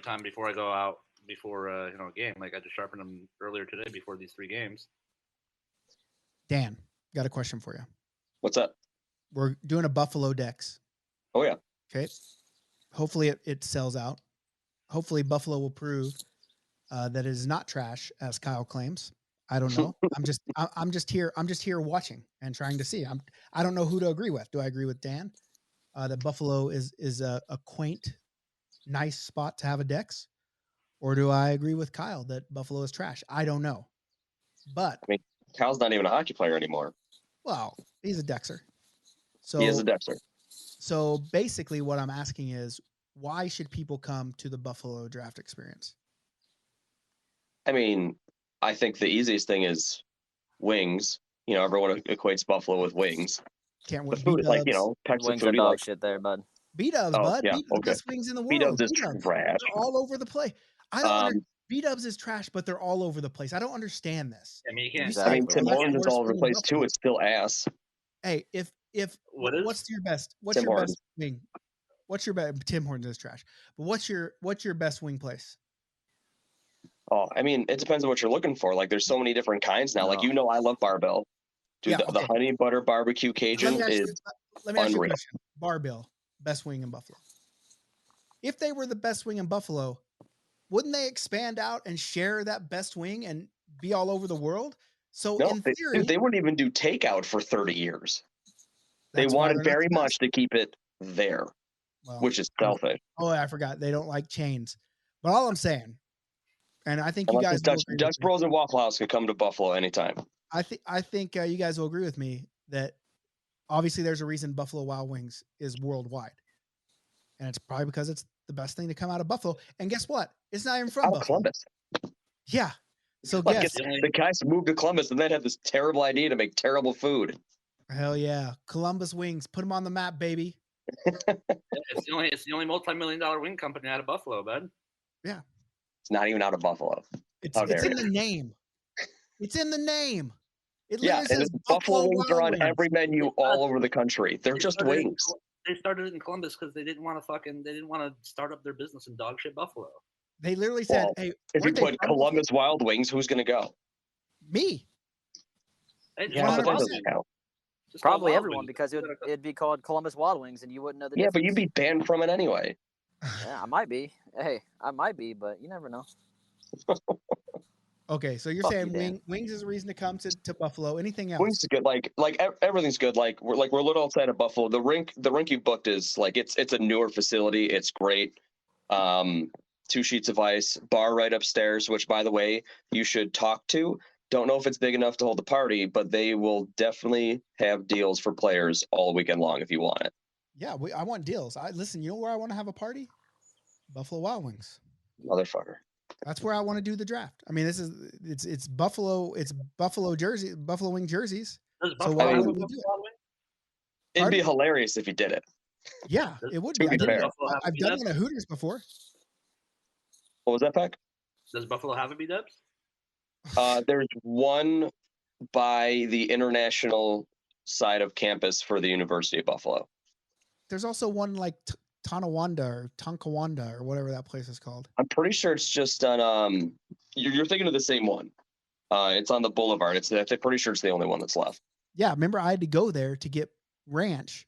time before I go out before a game. Like, I just sharpened them earlier today before these 3 games. Dan, got a question for you. What's up? We're doing a Buffalo Dex. Oh yeah. Okay. Hopefully it sells out. Hopefully Buffalo will prove that it is not trash, as Kyle claims. I don't know. I'm just here watching and trying to see. I don't know who to agree with. Do I agree with Dan that Buffalo is a quaint, nice spot to have a Dex, or do I agree with Kyle that Buffalo is trash? I don't know. But Cal's not even a hockey player anymore. Well, he's a Dexter. So He is a Dexter. So basically, what I'm asking is, why should people come to the Buffalo draft experience? I mean, I think the easiest thing is wings. You know, everyone equates Buffalo with wings. Can't The wait. food is like, you know, Peck's Wings food. are dog shit there, bud. B-Dubs, Oh, bud. yeah, The okay. best wings in the world. B-Dubs is B-Dubs. trash. They're all over the place. I don't understand. B-Dubs is trash, but they're all over the place. I don't understand this. I mean, you can't. Exactly. I mean, Tim Well, that's Hortons the is worst all over the thing in place Buffalo. too. It's still ass. Hey, What is? what's your best? What's Tim your Hortons. best wing? What's your best? Tim Hortons is trash. But what's your best wing place? Oh, I mean, it depends on what you're looking for. Like, there's so many different kinds now. Like, No. you know, I love Barbell. Dude, Yeah, the okay. honey butter barbecue Cajun Let me is ask you a unreal. question. Barbell, best wing in Buffalo. If they were the best wing in Buffalo, wouldn't they expand out and share that best wing and be all over the world? So No, in theory, dude, they wouldn't even do takeout for 30 years. They that's why wanted they're not very the much best. to keep it there, Well, which is selfish. oh, I forgot. They don't like chains. But all I'm saying, and I think you Unless guys it's will Dutch, agree Dutch with me. Bros and Waffle House could come to Buffalo anytime. I think you guys will agree with me that obviously there's a reason Buffalo Wild Wings is worldwide. And it's probably because it's the best thing to come out of Buffalo. And guess what? It's not even from Out of Buffalo. Columbus. Yeah. So Like, guess. the guys moved to Columbus and then had this terrible idea to make terrible food. Hell yeah. Columbus Wings. Put them on the map, baby. It's the only multi-million-dollar wing company out of Buffalo, bud. Yeah. It's not even out of Buffalo. It's How dare in you. the name. It's in the name. It Yeah, literally and says Buffalo wings are Wild on Wings. every menu all over the country. They're just wings. They started it in Columbus because they didn't want to start up their business in dog shit Buffalo. They literally said, Well, "Hey, if you weren't they put from Columbus Wild Wings, who's going to go? Buffalo?" Me. Yeah, but that doesn't count. Probably everyone, because it'd be called Columbus Wild Wings, and you wouldn't know the Yeah, difference. but you'd be banned from it anyway. Yeah, I might be. Hey, I might be, but you never know. Okay, so you're Fuck saying you, Dan. wings is a reason to come to Buffalo. Anything else? Wings is good. Like everything's good. We're a little outside of Buffalo. The rink you booked is like it's a newer facility. It's great. 2 sheets of ice, bar right upstairs, which, by the way, you should talk to. Don't know if it's big enough to hold a party, but they will definitely have deals for players all weekend long if you want it. Yeah, I want deals. Listen, you know where I want to have a party? Buffalo Wild Wings. Motherfucker. That's where I want to do the draft. I mean, it's Buffalo wing jerseys. So why wouldn't we do it? It'd be hilarious if you did it. Yeah, it would To be. be fair. I've done one at Hooters before. What was that, Peck? Does Buffalo have a B-Dubs? There's one by the international side of campus for the University of Buffalo. There's also one like Tonawanda or Tonawanda or whatever that place is called. I'm pretty sure it's just on. You're thinking of the same one. It's on the Boulevard. I'm pretty sure it's the only one that's left. Yeah, remember I had to go there to get ranch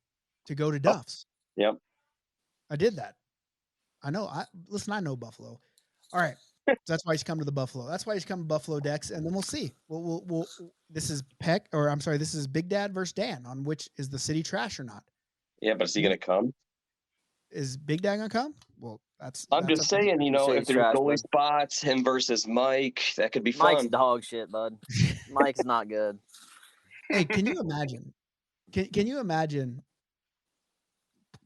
to go to Duff's. Yep. I did that. I know. I know Buffalo. All right. So that's why you should come to the Buffalo. That's why you should come to Buffalo Dex, and then we'll see. We'll this is Peck, or I'm sorry, this is Big Dad versus Dan on which is the city trash or not. Yeah, but is he gonna come? Is Big Dad gonna come? Well, I'm just saying, if there's trash, goalie bud. spots, him versus Mike, that could be Mike's fun. dog shit, bud. Mike's not good. Hey, can you imagine? Can you imagine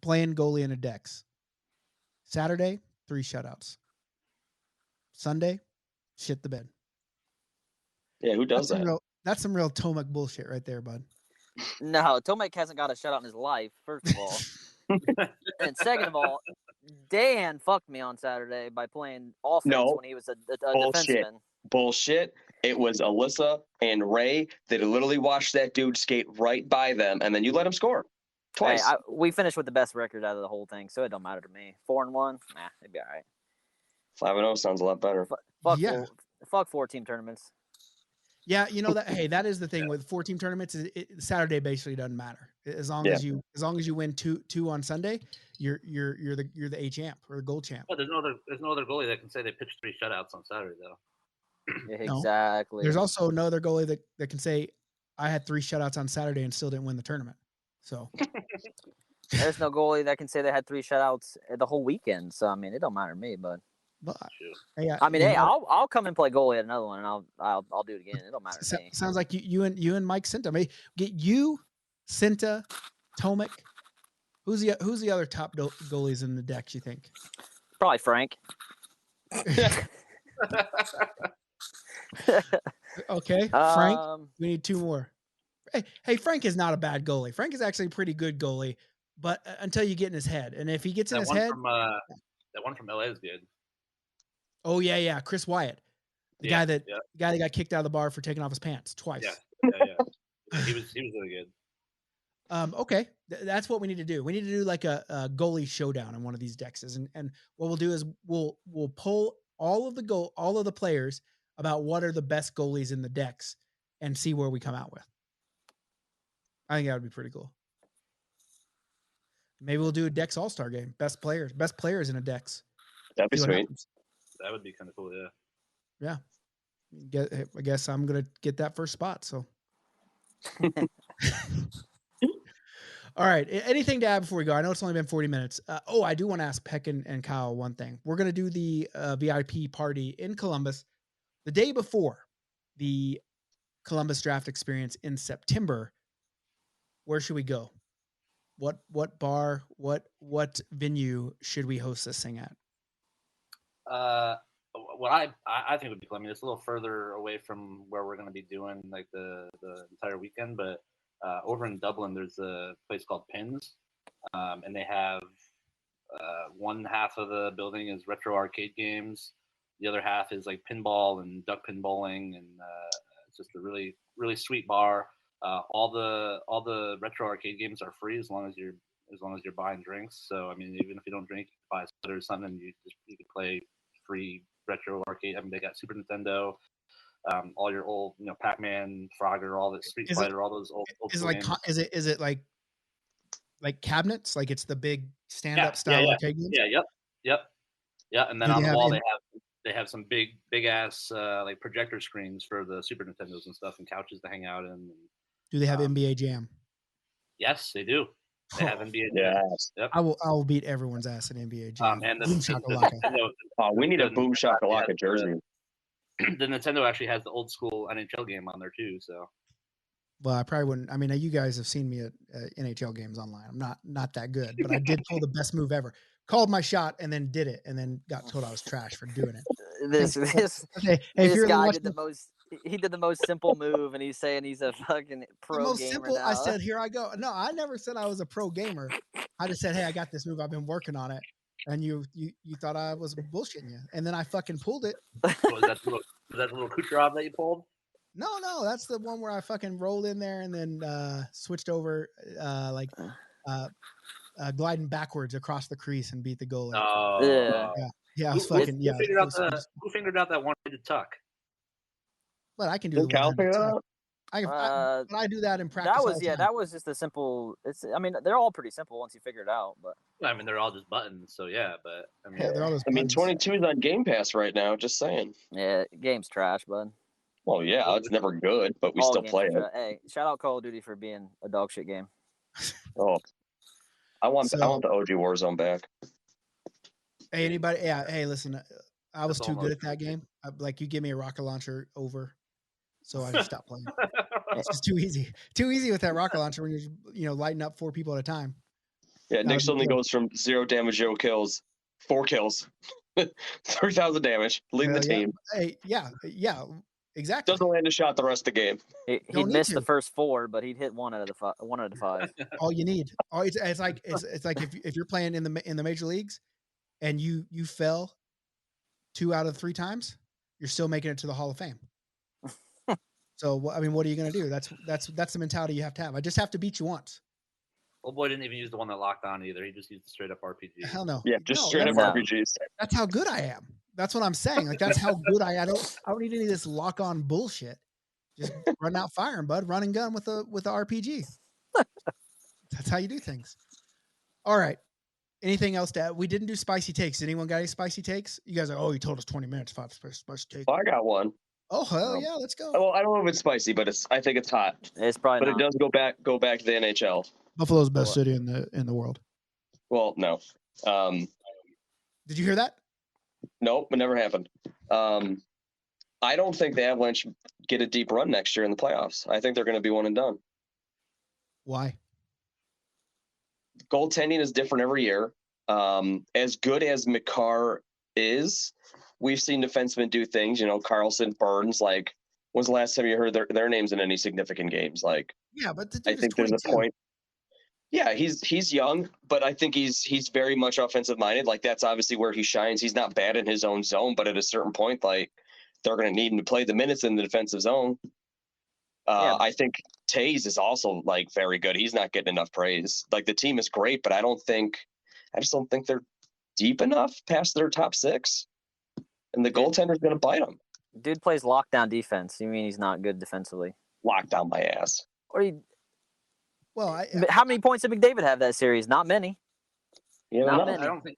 playing goalie in a Dex? Saturday, 3 shutouts. Sunday, shit the bed. Yeah, who does that? That's some real Tomac bullshit right there, bud. No, Tomac hasn't got a shutout in his life, first of all. And second of all, Dan fucked me on Saturday by playing offense when he was a defenseman. Bullshit. It was Alyssa and Ray that literally watched that dude skate right by them, and then you let him score twice. Hey, we finished with the best record out of the whole thing, so it don't matter to me. 4-1, nah, it'd be all right. 5-0 sounds a lot better. Fuck 4-team tournaments. Yeah, that is the thing with 4-team tournaments. Saturday basically doesn't matter as long as you win two on Sunday. You're the A champ or the gold champ. Well, there's no other goalie that can say they pitched 3 shutouts on Saturday though. Exactly. No. There's also no other goalie that can say I had 3 shutouts on Saturday and still didn't win the tournament. So there's no goalie that can say they had 3 shutouts the whole weekend. So I mean, it don't matter to me, but But, Shoot. hey, I mean, you hey, know, I'll come and play goalie at another one, and I'll do it again. It don't matter to me. sounds like you and Mike Cinta. Maybe get you, Cinta, Tomic. Who's the other top goalies in the decks? You think? Probably Frank. Okay, Frank. Um, We need 2 more. Hey, Frank is not a bad goalie. Frank is actually a pretty good goalie, but until you get in his head, and if he gets in his head, that one from LA is good. oh yeah, Chris Wyatt, the guy that got kicked out of the bar for taking off his pants twice. Yeah. He was really good. Okay, that's what we need to do. We need to do like a goalie showdown in one of these decks, and what we'll do is we'll pull all of the players about what are the best goalies in the decks and see where we come out with. I think that would be pretty cool. Maybe we'll do a Dex All-Star game. Best players in a Dex. That'd be sweet. Happens. That would be kind of cool, yeah. Yeah. I guess I'm gonna get that first spot. So. All right. Anything to add before we go? I know it's only been 40 minutes. I do want to ask Peck and Kyle one thing. We're gonna do the VIP party in Columbus the day before the Columbus Draft Experience in September. Where should we go? What bar, what venue should we host this thing at? What I think would be cool. I mean, it's a little further away from where we're going to be doing like the entire weekend, but over in Dublin, there's a place called Pins, and they have one half of the building is retro arcade games, the other half is like pinball and duck pin bowling, and it's just a really really sweet bar. All the retro arcade games are free as long as you're buying drinks. So I mean, even if you don't drink, you buy a soda or something, you can play free retro arcade. I mean, they got Super Nintendo, all your old Pac-Man, Frogger, all the Street Fighter, all those old games. Is it like cabinets? Like it's the big stand-up style arcade games? Yeah. And then on the wall they have some big ass like projector screens for the Super Nintendos and stuff, and couches to hang out in. Do they have NBA Jam? Yes, they do. They have NBA Jam. Yes. Yep. I will beat everyone's ass at NBA Jam. And Boom shakalaka. We need a Boom Shakalaka jersey. The Nintendo actually has the old school NHL game on there too. So. Well, I probably wouldn't. I mean, you guys have seen me at NHL games online. I'm not that good, but I did pull the best move ever. Called my shot and then did it, and then got told I was trash for doing it. This guy did the most. He did the most simple move, and he's saying he's a fucking pro gamer simple, now. I said, "Here I go." No, I never said I was a pro gamer. I just said, "Hey, I got this move. I've been working on it." And you thought I was bullshitting you, and then I fucking pulled it. Was that the little Kucherov that you pulled? No, that's the one where I fucking rolled in there and then switched over, gliding backwards across the crease and beat the goalie. Oh, yeah. I was fucking Who fingered out that one-handed tuck? But I can do Did Cal figure that out? I do that in practice. That was just a simple. I mean, they're all pretty simple once you figure it out. But I mean, they're all just buttons. So yeah, but I mean, they're all just buttons. 22 is on Game Pass right now. Just saying. Yeah, game's trash, bud. Well, yeah, it's never good, but we still play it. Hey, shout out Call of Duty for being a dog shit game. Oh, I want the OG Warzone back. Hey, anybody? Yeah. Hey, listen, I was too good at that game. Like, you give me a rocket launcher over, so I just stopped playing. It's just too easy. Too easy with that rocket launcher when you're lighting up 4 people at a time. Yeah, Nick suddenly goes from 0 damage, 0 kills, 4 kills, 3,000 damage, leading the team. Hey, yeah, exactly. Doesn't land a shot the rest of the game. He'd missed the first 4, but he'd hit 1 out of the 5. All you need. It's like if you're playing in the major leagues, and you fell 2 out of 3 times, you're still making it to the Hall of Fame. So I mean, what are you going to do? That's the mentality you have to have. I just have to beat you once. Old boy didn't even use the one that locked on either. He just used the straight up RPG. Hell no. Yeah, straight up RPGs. That's how good I am. That's what I'm saying. Like, that's how good I don't need any of this lock on bullshit. Just run out firing, bud. Run and gun with a RPG. That's how you do things. All right. Anything else to add? We didn't do spicy takes. Did anyone got any spicy takes? You guys are, you told us 20 minutes about spicy take. I got one. Oh, hell yeah, let's go. Well, I don't know if it's spicy, but I think it's hot. It's probably But it does go back to the NHL. Buffalo's best city in the world. Well, no. Did you hear that? Nope, it never happened. I don't think the Avalanche get a deep run next year in the playoffs. I think they're going to be one and done. Why? Goaltending is different every year. As good as McCarr is, we've seen defensemen do things. Carlson, Burns. Like, when's the last time you heard their names in any significant games? Like, Yeah, but the I dude is think there's a 22. point. Yeah, he's young, but I think he's very much offensive minded. Like, that's obviously where he shines. He's not bad in his own zone, but at a certain point, like, they're going to need him to play the minutes in the defensive zone. Yeah. I think Taze is also like very good. He's not getting enough praise. Like, the team is great, but I just don't think they're deep enough past their top six. And the goaltender's going to bite them. Dude plays lockdown defense. You mean he's not good defensively? Lock down my ass. Well, How many points did McDavid have that series? Not many. Yeah, Not no. many. I don't think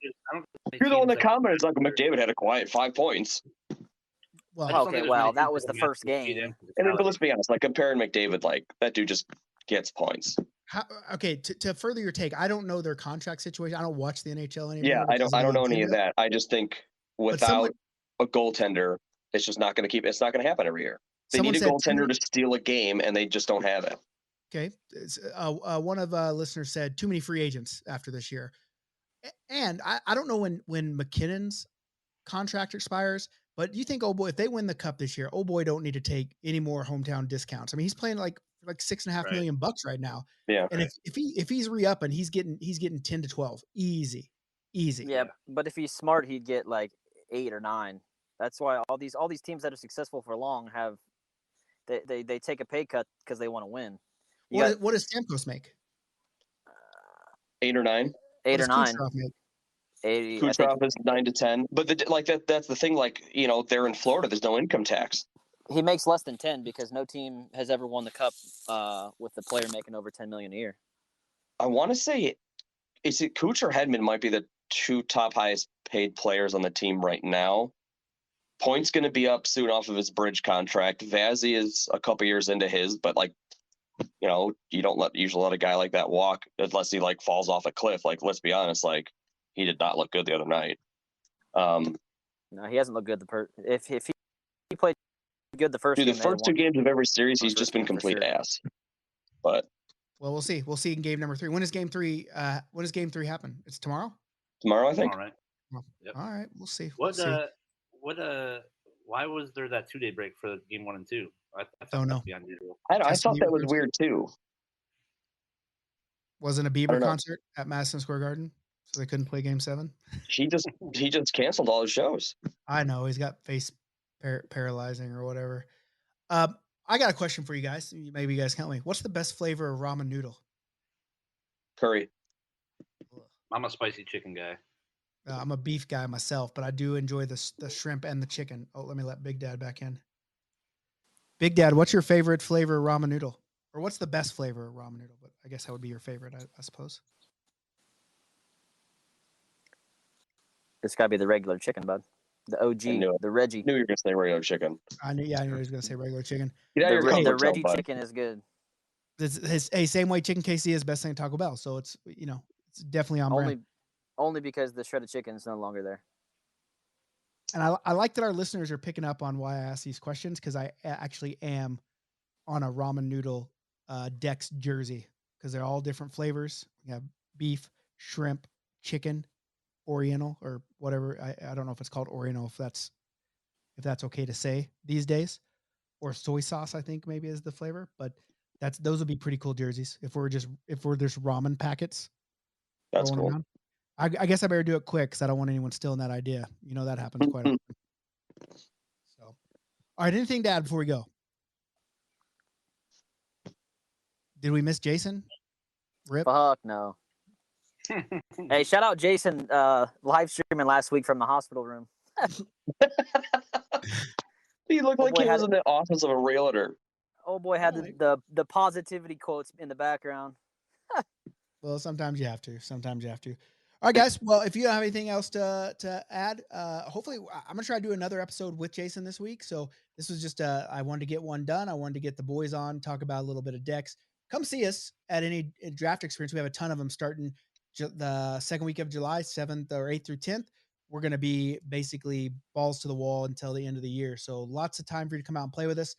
You're the one that teams commented like McDavid had a quiet 5 points. well, I just don't Okay, think there's well, many that teams was the can match first McDavid game. and I mean, but physicality. let's be honest. Like, comparing McDavid, like, that dude just gets points. okay. To further your take, I don't know their contract situation. I don't watch the NHL anymore. Yeah, I because don't of the know any of agenda. that. I just think without someone- a goaltender, it's just not going to it's not going to happen every year. They Someone need a said goaltender to steal a game, and they just don't have it. Okay. One of listeners said too many free agents after this year. And I don't know when McKinnon's contract expires, but do you think, oh boy, if they win the cup this year, oh boy, don't need to take any more hometown discounts. I mean, he's playing like $6.5 Right. million right now. Yeah. And if he's re-upping, he's getting 10 to 12. Easy. Yeah, but if he's smart, he'd get like 8 or 9. That's why all these teams that are successful for long have they take a pay cut because they want to win. What does Stamkos make? 8 or 9. 8 or 9. Kucherov make? 80, I think. Kucherov is 9 to 10. But that's the thing. Like, they're in Florida. There's no income tax. He makes less than 10 because no team has ever won the cup with the player making over 10 million a year. I want to say, is it Kucher or Hedman might be the two top highest paid players on the team right now. Point's going to be up soon off of his bridge contract. Vazzy is a couple years into his, but like, you don't usually let a guy like that walk unless he like falls off a cliff. Like, let's be honest, like, he did not look good the other night. No, he hasn't looked good. If he played good the first Dude, game, the first two games of every series, he's just been complete sure. ass. But well, we'll see. We'll see in game number 3. When does game 3 happen? It's tomorrow? Tomorrow, I think. All right. Yep. All right, we'll see. Why was there that 2-day break for game 1 and 2? I Don't know. that'd be unusual. I thought that was weird too. Wasn't a I Bieber don't know. concert at Madison Square Garden, so they couldn't play game 7? He just canceled all his shows. I know he's got face paralyzing or whatever. I got a question for you guys. Maybe you guys can help me. What's the best flavor of ramen noodle? Curry. I'm a spicy chicken guy. I'm a beef guy myself, but I do enjoy the shrimp and the chicken. Oh, let me let Big Dad back in. Big Dad, what's your favorite flavor of ramen noodle? Or what's the best flavor of ramen noodle? But I guess that would be your favorite, I suppose. It's got to be the regular chicken, bud. The OG, the Reggie. I knew you were going to say regular chicken. I knew he was going to say regular chicken. Get out of your The comfort zone, Reggie bud. chicken is good. Same way chicken quesadilla is best thing at Taco Bell. So it's, it's definitely on brand. Only because the shredded chicken is no longer there. And I like that our listeners are picking up on why I ask these questions, because I actually am on a ramen noodle Dex jersey, because they're all different flavors. We have beef, shrimp, chicken, Oriental, or whatever. I don't know if it's called Oriental, if that's okay to say these days, or soy sauce, I think maybe is the flavor. But those would be pretty cool jerseys if we're just ramen packets. That's cool. Around. I guess I better do it quick because I don't want anyone stealing that idea. That happens quite often. So, all right. Anything to add before we go? Did we miss Jason? Rip. Fuck no. Hey, shout out Jason live streaming last week from the hospital room. He looked like he boy was in the office of a realtor. Oh boy, had the positivity quotes in the background. Well, sometimes you have to. All right, guys. Well, if you don't have anything else to add, hopefully I'm gonna try to do another episode with Jason this week. So this was just I wanted to get one done. I wanted to get the boys on, talk about a little bit of decks. Come see us at any draft experience. We have a ton of them starting the second week of July, 7th or 8th through 10th. we're going to be basically balls to the wall until the end of the year. So lots of time for you to come out and play with us.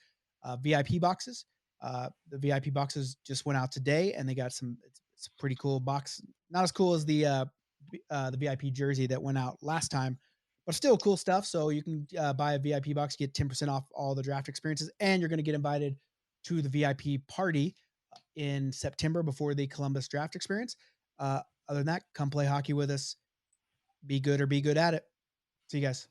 VIP boxes. The VIP boxes just went out today, and they got it's a pretty cool box. Not as cool as the VIP jersey that went out last time, but still cool stuff. So you can buy a VIP box, get 10% off all the draft experiences, and you're going to get invited to the VIP party in September before the Columbus draft experience. Other than that, come play hockey with us. Be good or be good at it. See you guys.